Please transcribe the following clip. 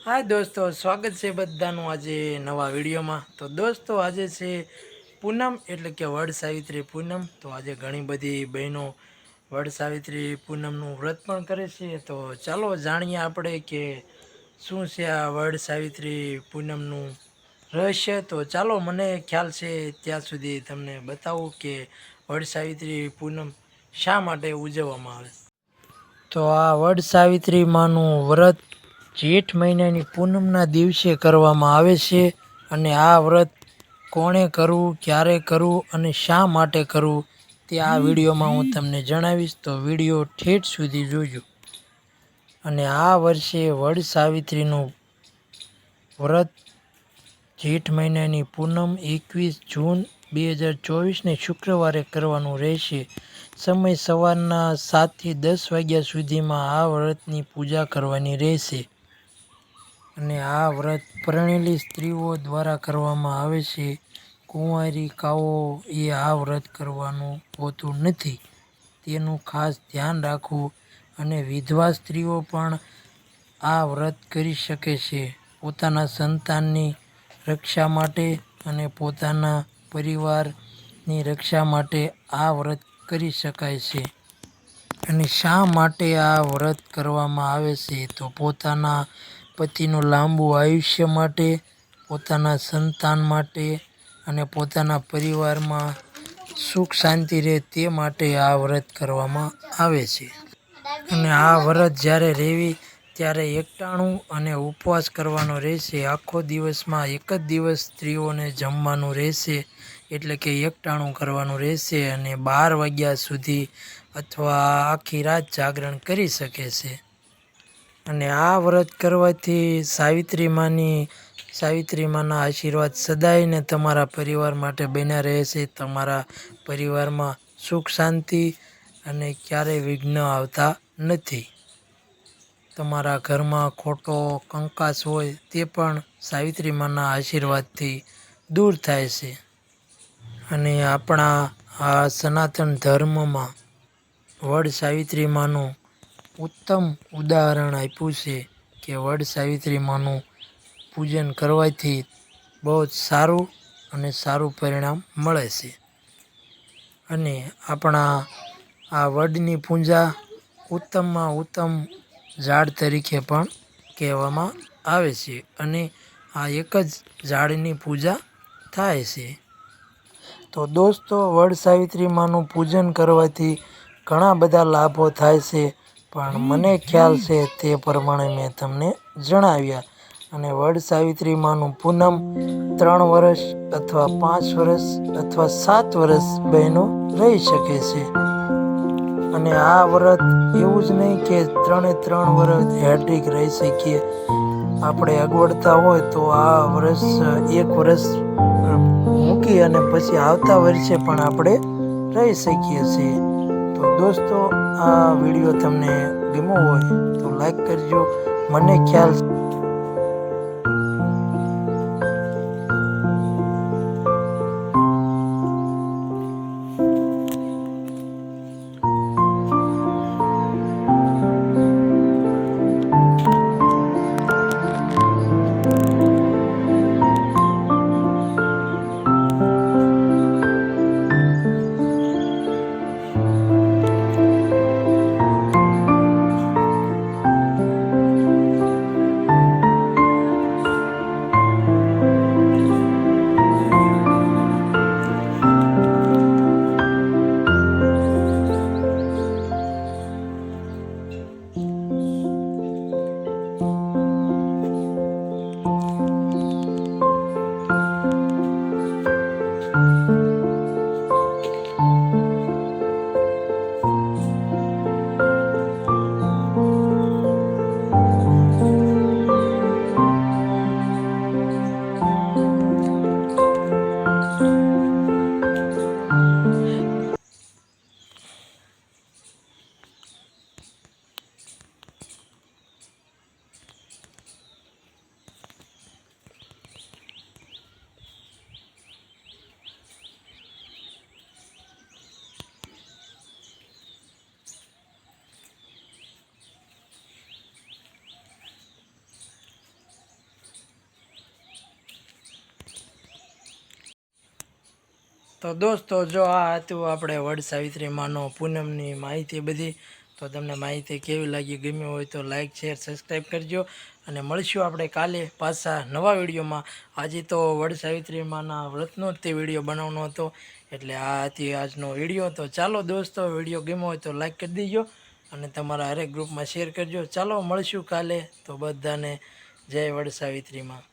हाय दोस्तों, स्वागत છે બધાનું આજે નવા વિડીયોમાં। તો દોસ્તો આજે છે પૂનમ એટલે કે વડ સાવિત્રી પૂનમ। તો આજે ઘણી બધી બહેનો વડ સાવિત્રી પૂનમનું વ્રત પણ કરે છે। તો ચાલો જાણીએ આપણે કે શું છે આ વડ સાવિત્રી પૂનમનું રહસ્ય। તો ચાલો મને ખ્યાલ છે ત્યાં સુધી તમને બતાવું કે વડ સાવિત્રી પૂનમ શા માટે ઉજવવામાં આવે। તો આ વડ સાવિત્રી માનું વ્રત જેઠ મહિનાની પૂનમના દિવસે કરવામાં આવે છે અને આ વ્રત કોણે કરવું, ક્યારે કરવું અને શા માટે કરવું તે આ વિડીયોમાં હું તમને જણાવીશ। તો વિડીયો ઠેઠ સુધી જોજો। અને આ વર્ષે વડ સાવિત્રીનું વ્રત જેઠ મહિનાની પૂનમ 21 જૂન 2024ને શુક્રવારે કરવાનું રહેશે। સમય સવારના 7 થી 10 વાગ્યા સુધીમાં આ વ્રતની પૂજા કરવાની રહેશે। અને આ વ્રત પરણેલી સ્ત્રીઓ દ્વારા કરવામાં આવે છે। કુંવારિકાઓએ આ વ્રત કરવાનું હોતું નથી, તેનું ખાસ ધ્યાન રાખવું। અને વિધવા સ્ત્રીઓ પણ આ વ્રત કરી શકે છે પોતાના સંતાનની રક્ષા માટે અને પોતાના પરિવારની રક્ષા માટે આ વ્રત કરી શકાય છે। અને શા માટે આ વ્રત કરવામાં આવે છે તો પોતાના પતિનું લાંબુ આયુષ્ય માટે, પોતાના સંતાન માટે અને પોતાના પરિવારમાં સુખ શાંતિ રહે તે માટે આ વ્રત કરવામાં આવે છે। અને આ વ્રત જ્યારે રહેવી ત્યારે એકટાણું અને ઉપવાસ કરવાનો રહેશે। આખો દિવસમાં એક જ દિવસ સ્ત્રીઓને જમવાનું રહેશે, એટલે કે એકટાણું કરવાનું રહેશે અને 12 વાગ્યા સુધી અથવા આખી રાત જાગરણ કરી શકે છે। અને આ વ્રત કરવાથી સાવિત્રી માના આશીર્વાદ સદાયને તમારા પરિવાર માટે બન્યા રહે છે। તમારા પરિવારમાં સુખ શાંતિ અને ક્યારેય વિઘ્ન આવતા નથી। તમારા ઘરમાં ખોટો કંકાસ હોય તે પણ સાવિત્રી માના આશીર્વાદથી દૂર થાય છે। અને આપણા આ સનાતન ધર્મમાં વડ સાવિત્રી માનું ઉત્તમ ઉદાહરણ આપ્યું છે કે વડ સાવિત્રી માનું પૂજન કરવાથી બહુ જ સારું અને સારું પરિણામ મળે છે। અને આપણા આ વડની પૂજા ઉત્તમમાં ઉત્તમ ઝાડ તરીકે પણ કહેવામાં આવે છે અને આ એક જ ઝાડની પૂજા થાય છે। તો દોસ્તો, વડ સાવિત્રી માનું પૂજન કરવાથી ઘણા બધા લાભો થાય છે, પણ મને ખ્યાલ છે તે પ્રમાણે મેં તમને જણાવ્યા। અને વડ સાવિત્રી માનું પૂનમ 3 વર્ષ અથવા 5 વર્ષ અથવા 7 વર્ષ બહેનો રહી શકે છે। અને આ વ્રત એવું જ નહીં કે 3 વર્ષ હેઠીક રહી શકીએ। આપણે અગવડતા હોય તો આ વર્ષ 1 વર્ષ મૂકી અને પછી આવતા વર્ષે પણ આપણે રહી શકીએ છીએ। તો દોસ્તો, આ વિડીયો તમને ગમ્યો હોય તો લાઈક કરજો। મને ખ્યાલ તો દોસ્તો જો આ હતું આપણે વડ સાવિત્રી માનો પૂનમની માહિતી બધી. તો તમને માહિતી કેવી લાગી, ગમી હોય તો લાઇક શેર સબસ્ક્રાઈબ કરજો અને મળીશું આપણે કાલે પાછા નવા વિડીયોમાં. આજે તો વડ સાવિત્રી માના વ્રતનો જ તે વિડીયો બનાવવાનો હતો, એટલે આ હતી આજનો વિડીયો. તો ચાલો દોસ્તો, વિડીયો ગમ્યો હોય તો લાઇક કરી દેજો અને તમારા હરેક ગ્રુપમાં શેર કરજો. ચાલો મળીશું કાલે. તો બધાને જય વડ સાવિત્રીમાં.